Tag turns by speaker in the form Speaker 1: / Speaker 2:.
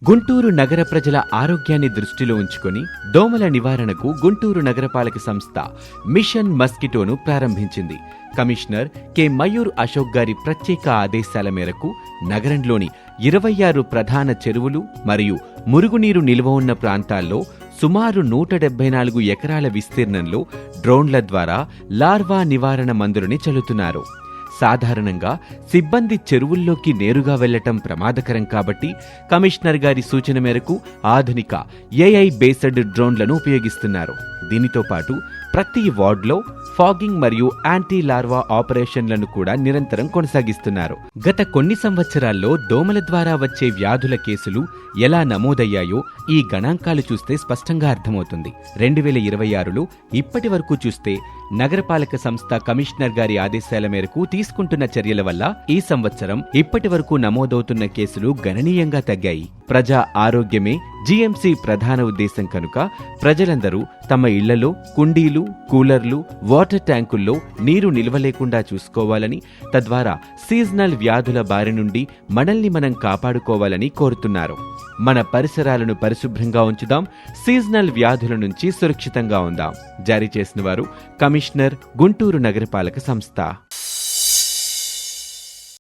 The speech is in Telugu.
Speaker 1: గుంటూరు నగర ప్రజల ఆరోగ్యాన్ని దృష్టిలో ఉంచుకొని దోమల నివారణకు గుంటూరు నగరపాలక సంస్థ మిషన్ మస్కిటోను ప్రారంభించింది. కమిషనర్ కె మయూర్ అశోక్ గారి ప్రత్యేక ఆదేశాల మేరకు నగరంలోని 26 ప్రధాన చెరువులు మరియు మురుగునీరు నిల్వ ఉన్న ప్రాంతాల్లో సుమారు 174 ఎకరాల విస్తీర్ణంలో డ్రోన్ల ద్వారా లార్వా నివారణ మందులని చల్లుతున్నారు. సాధారణంగా సిబ్బంది చెరువుల్లోకి నేరుగా వెళ్లటం ప్రమాదకరం కాబట్టి కమిషనర్ గారి సూచన మేరకు ఆధునిక ఏఐ బేస్డ్ డ్రోన్లను ఉపయోగిస్తున్నారు. దీనితో పాటు ప్రతి వార్డులో ఫాగింగ్ మరియు యాంటీ లార్వా ఆపరేషన్లను కూడా నిరంతరం కొనసాగిస్తున్నారు. గత కొన్ని సంవత్సరాల్లో దోమల ద్వారా వచ్చే వ్యాధుల కేసులు ఎలా నమోదయ్యాయో ఈ గణాంకాలు చూస్తే స్పష్టంగా అర్థమవుతుంది. 2026లో ఇప్పటి వరకు చూస్తే నగరపాలక సంస్థ కమిషనర్ గారి ఆదేశాల మేరకు తీసుకుంటున్న చర్యల వల్ల ఈ సంవత్సరం ఇప్పటి వరకు నమోదవుతున్న కేసులు గణనీయంగా తగ్గాయి. ప్రజా ఆరోగ్యమే జీఎంసీ ప్రధాన ఉద్దేశం కనుక ప్రజలందరూ తమ ఇళ్లలో కుండీలు, కూలర్లు, వాటర్ ట్యాంకుల్లో నీరు నిల్వలేకుండా చూసుకోవాలని, తద్వారా సీజనల్ వ్యాధుల బారి నుండి మనల్ని మనం కాపాడుకోవాలని కోరుతున్నారు. మన పరిసరాలను పరిశుభ్రంగా ఉంచుదాం, సీజనల్ వ్యాధుల నుంచి సురక్షితంగా ఉందాం. జారీ చేసిన వారు కమిషనర్, గుంటూరు నగరపాలక సంస్థ.